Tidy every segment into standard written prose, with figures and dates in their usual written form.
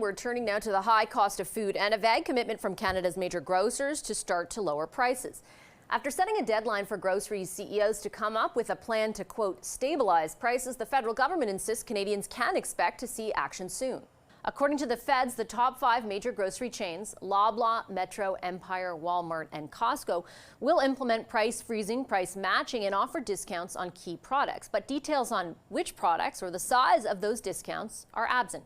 we're turning now to the high cost of food and a vague commitment from Canada's major grocers to start to lower prices. After setting a deadline for grocery CEOs to come up with a plan to, quote, stabilize prices, the federal government insists Canadians can expect to see action soon. According to the feds, the top 5 major grocery chains, Loblaw, Metro, Empire, Walmart, and Costco, will implement price freezing, price matching, and offer discounts on key products. But details on which products or the size of those discounts are absent.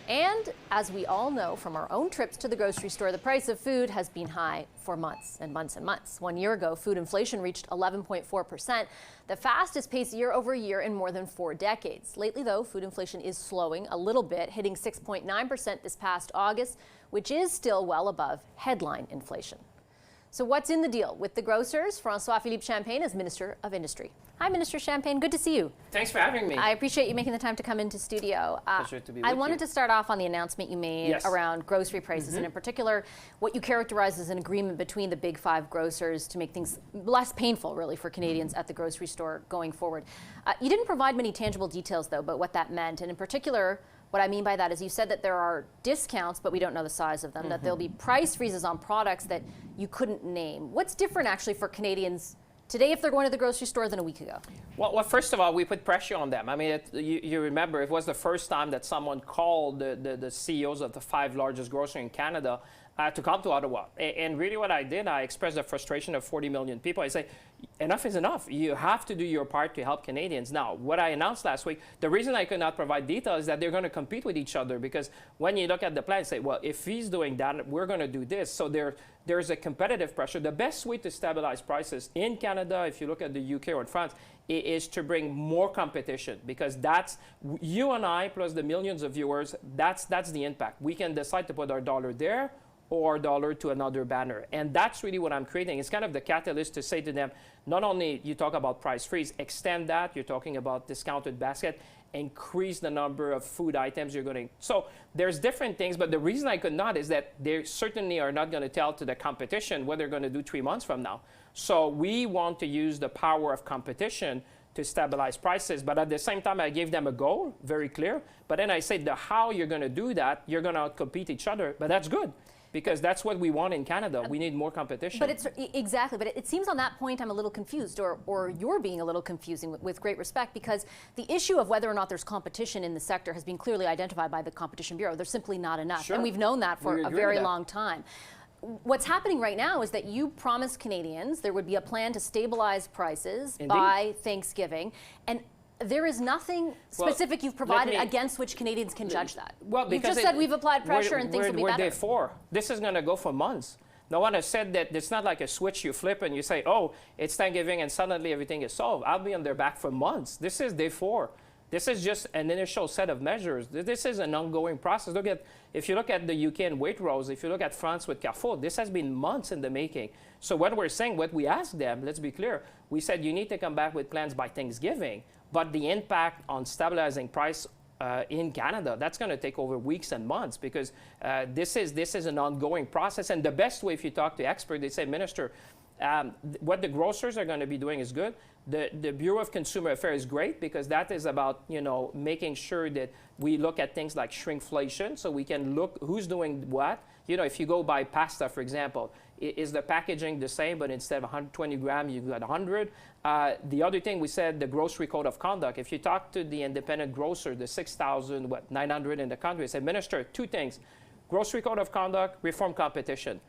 And as we all know from our own trips to the grocery store, the price of food has been high for months and months and months. 1 year ago, food inflation reached 11.4%, the fastest pace year over year in more than 4 decades. Lately, though, food inflation is slowing a little bit, hitting 6.9% this past August, which is still well above headline inflation. So what's in the deal with the grocers? Francois-Philippe Champagne is Minister of Industry. Hi, Minister Champagne. Good to see you. Thanks for having me. I appreciate you making the time to come into studio. Pleasure to be with I wanted to start off on the announcement you made around grocery prices, and in particular, what you characterize as an agreement between the big 5 grocers to make things less painful, really, for Canadians at the grocery store going forward. You didn't provide many tangible details, though, about what that meant, and in particular, what I mean by that is you said that there are discounts, but we don't know the size of them, that there'll be price freezes on products that you couldn't name. What's different, actually, for Canadians today if they're going to the grocery store than a week ago? Well, first of all, we put pressure on them. I mean, you remember, it was the first time that someone called the CEOs of the 5 largest groceries in Canada to come to Ottawa. And really what I did, I expressed the frustration of 40 million people. I say, enough is enough. You have to do your part to help Canadians. Now, what I announced last week, the reason I could not provide details is that they're going to compete with each other, because when you look at the plan, you say, well, if he's doing that, we're going to do this. So there's a competitive pressure. The best way to stabilize prices in Canada, if you look at the UK or in France, is to bring more competition, because that's you and I plus the millions of viewers, that's the impact. We can decide to put our dollar there or dollar to another banner. And that's really what I'm creating. It's kind of the catalyst to say to them, not only you talk about price freeze, extend that, you're talking about discounted basket, increase the number of food items you're going to. So there's different things, but the reason I could not is that they certainly are not going to tell to the competition what they're going to do 3 months from now. So we want to use the power of competition to stabilize prices, but at the same time, I gave them a goal, very clear. But then I said the how you're going to do that, you're going to outcompete each other, but that's good, because that's what we want in Canada. We need more competition. But it's exactly. But it seems on that point I'm a little confused, or you're being a little confusing, with great respect, because the issue of whether or not there's competition in the sector has been clearly identified by the Competition Bureau. There's simply not enough, and we've known that for a very long time. What's happening right now is that you promised Canadians there would be a plan to stabilize prices by Thanksgiving, and there is nothing specific you've provided against which Canadians can judge that. Well, because you've just said we've applied pressure and things will be better. We're day 4. This is going to go for months. No one has said that it's not like a switch you flip and you say, oh, it's Thanksgiving and suddenly everything is solved. I'll be on their back for months. This is day 4. This is just an initial set of measures. This is an ongoing process. If you look at the UK and Waitrose, if you look at France with Carrefour, this has been months in the making. So what we're saying, what we asked them, let's be clear, we said you need to come back with plans by Thanksgiving, but the impact on stabilizing price in Canada, that's going to take over weeks and months, because this is an ongoing process. And the best way, if you talk to experts, they say, Minister, what the grocers are going to be doing is good. The Bureau of Consumer Affairs is great, because that is about, making sure that we look at things like shrinkflation, so we can look who's doing what. If you go buy pasta, for example, is the packaging the same, but instead of 120 grams, you've got 100? The other thing we said, the grocery code of conduct. If you talk to the independent grocer, the 6,900 in the country, say, Minister, 2 things: grocery code of conduct, reform competition.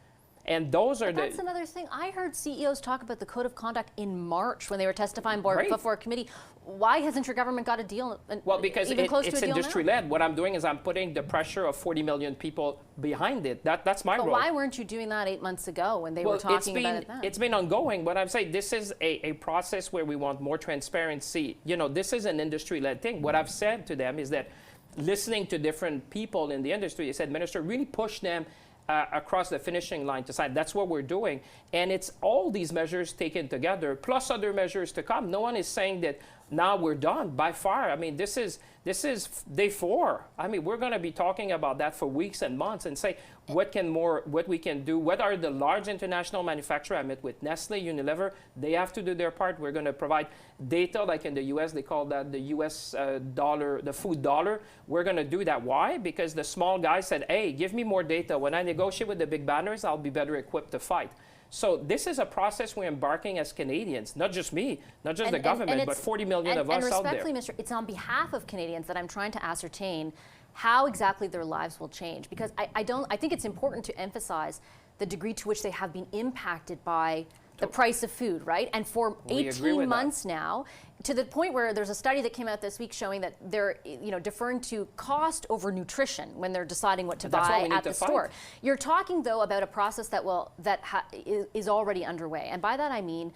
And those are That's another thing. I heard CEOs talk about the code of conduct in March when they were testifying before a committee. Why hasn't your government got a deal? Well, because it's industry-led. What I'm doing is I'm putting the pressure of 40 million people behind it. That's my role. But why weren't you doing that 8 months ago when they were talking about it then? It's been ongoing, but I'm saying this is a process where we want more transparency. This is an industry-led thing. What I've said to them is that listening to different people in the industry, I said, Minister, really push them across the finishing line to decide. That's what we're doing. And it's all these measures taken together, plus other measures to come. No one is saying that now we're done by far. I mean, this is day 4. I mean, we're going to be talking about that for weeks and months and say what we can do. What are the large international manufacturers? I met with Nestle, Unilever. They have to do their part. We're going to provide data, like in the U.S. they call that the U.S. dollar, the food dollar. We're going to do that. Why? Because the small guy said, "Hey, give me more data. When I negotiate with the big banners, I'll be better equipped to fight." So this is a process we're embarking as Canadians, not just me, not just the government, but 40 million of us out there. And respectfully, Mr., it's on behalf of Canadians that I'm trying to ascertain how exactly their lives will change. Because I think it's important to emphasize the degree to which they have been impacted by the price of food, right? And for 18 months now, to the point where there's a study that came out this week showing that they're deferring to cost over nutrition when they're deciding what to buy at the store. You're talking, though, about a process that is already underway. And by that I mean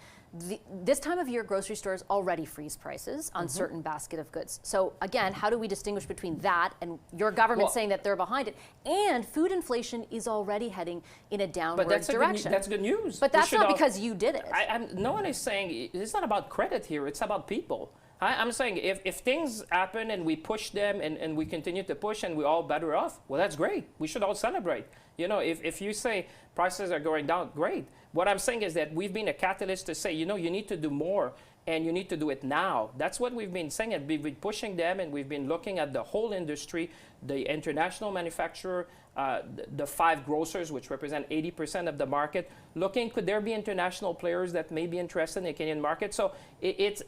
this time of year, grocery stores already freeze prices on certain basket of goods. So again, how do we distinguish between that and your government saying that they're behind it? And food inflation is already heading in a downward direction. That's good news. But that's not because you did it. No one is saying, it's not about credit here, it's about people. I'm saying if things happen and we push them and we continue to push and we're all better off, well, that's great. We should all celebrate. You know, if you say prices are going down, great. What I'm saying is that we've been a catalyst to say, you need to do more and you need to do it now. That's what we've been saying, and we've been pushing them, and we've been looking at the whole industry, the international manufacturer, the 5 grocers, which represent 80% of the market, looking, could there be international players that may be interested in the Canadian market? So it's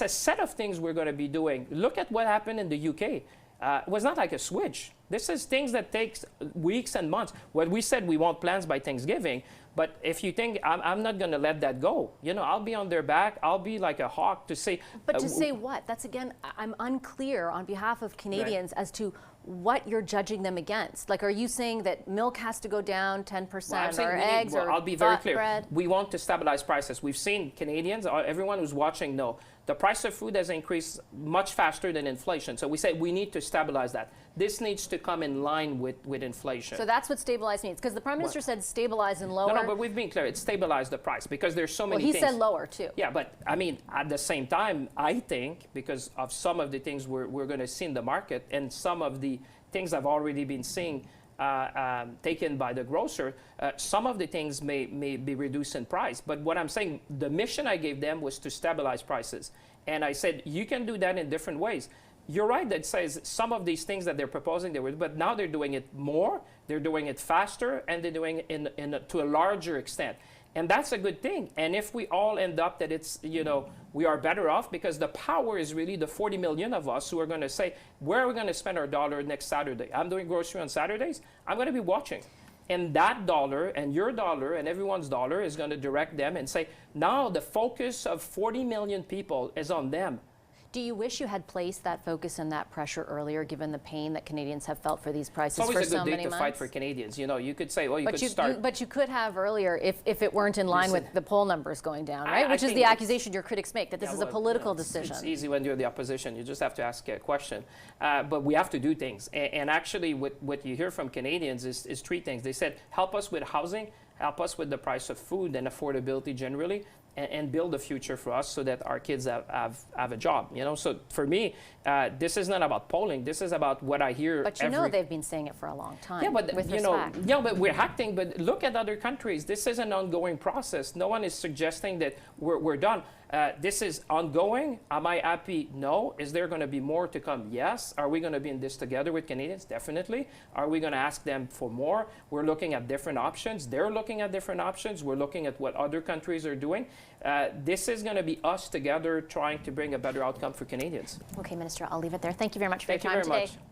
a set of things we're going to be doing. Look at what happened in the UK. It was not like a switch. This is things that takes weeks and months. What we said, we want plans by Thanksgiving. But if you think I'm not going to let that go, I'll be on their back. I'll be like a hawk to say. But to say what? That's again, I'm unclear on behalf of Canadians as to what you're judging them against. Like, are you saying that milk has to go down 10%, or eggs, or I'll be very clear. Bread? We want to stabilize prices. We've seen Canadians, everyone who's watching know, the price of food has increased much faster than inflation. So we say we need to stabilize that. This needs to come in line with inflation. So that's what stabilize means, because the Prime Minister said stabilize and lower. No, but we've been clear. It's stabilize the price, because there's so many things. Well, he said lower too. Yeah, but I mean, at the same time, I think because of some of the things we're going to see in the market and some of the things I've already been seeing taken by the grocer, some of the things may be reduced in price. But what I'm saying, the mission I gave them was to stabilize prices. And I said, you can do that in different ways. You're right that says some of these things that they're proposing, but now they're doing it more, they're doing it faster, and they're doing it to a larger extent. And that's a good thing. And if we all end up that it's, we are better off, because the power is really the 40 million of us who are going to say, where are we going to spend our dollar next Saturday? I'm doing grocery on Saturdays. I'm going to be watching. And that dollar and your dollar and everyone's dollar is going to direct them and say, now the focus of 40 million people is on them. Do you wish you had placed that focus and that pressure earlier, given the pain that Canadians have felt for these prices for so many months? It's always a good day to fight for Canadians. You could say, well, you could start. But you could have earlier if it weren't in line with the poll numbers going down, right? Which is the accusation your critics make, that this is a political decision. It's easy when you're the opposition. You just have to ask a question. But we have to do things. And actually, what you hear from Canadians is 3 things. They said, help us with housing, help us with the price of food and affordability generally, and build a future for us so that our kids have a job. So for me, this is not about polling. This is about what I hear. But they've been saying it for a long time. Yeah, but with but we're acting. But look at other countries. This is an ongoing process. No one is suggesting that we're done. This is ongoing. Am I happy? No. Is there going to be more to come? Yes. Are we going to be in this together with Canadians? Definitely. Are we going to ask them for more? We're looking at different options. They're looking at different options. We're looking at what other countries are doing. This is going to be us together trying to bring a better outcome for Canadians. Okay, Minister, I'll leave it there. Thank you very much for your time today. Thank you very much.